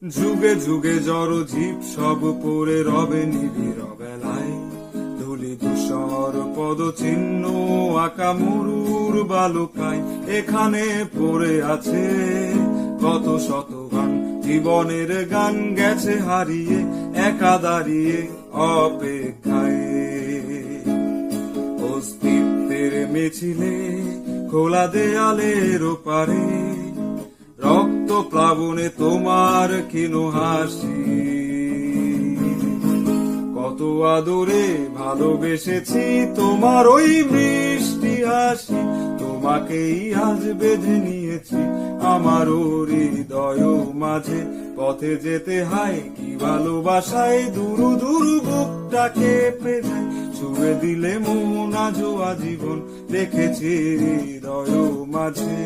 যুগে যুগে জড়জীব সব পড়ে রবে নিবিড় বেলায়, ধুলি ধূসর পদচিহ্ন আঁকা মরুর বালুকায়। এখানে পড়ে আছে কত শত গান, জীবনের গান গেছে হারিয়ে একা দাঁড়িয়ে অপেক্ষায়। অস্তিত্বের মিছিলে খোলা দেয়ালের ওপারে রক্ত প্লাবনে তোমার ক্ষীণ হাসি। কত আদরে ভালোবেসেছি তোমার ওই মিষ্টি হাসি, তোমাকেই আজ বেঁধে নিয়েছি আমার হৃদয় মাঝে। পথে যেতে হায় কি ভালোবাসায় দূর দূর বুকটা কেঁপে যায়, ছুঁয়ে দিলে মন আজও আজীবন রেখেছি হৃদয় মাঝে।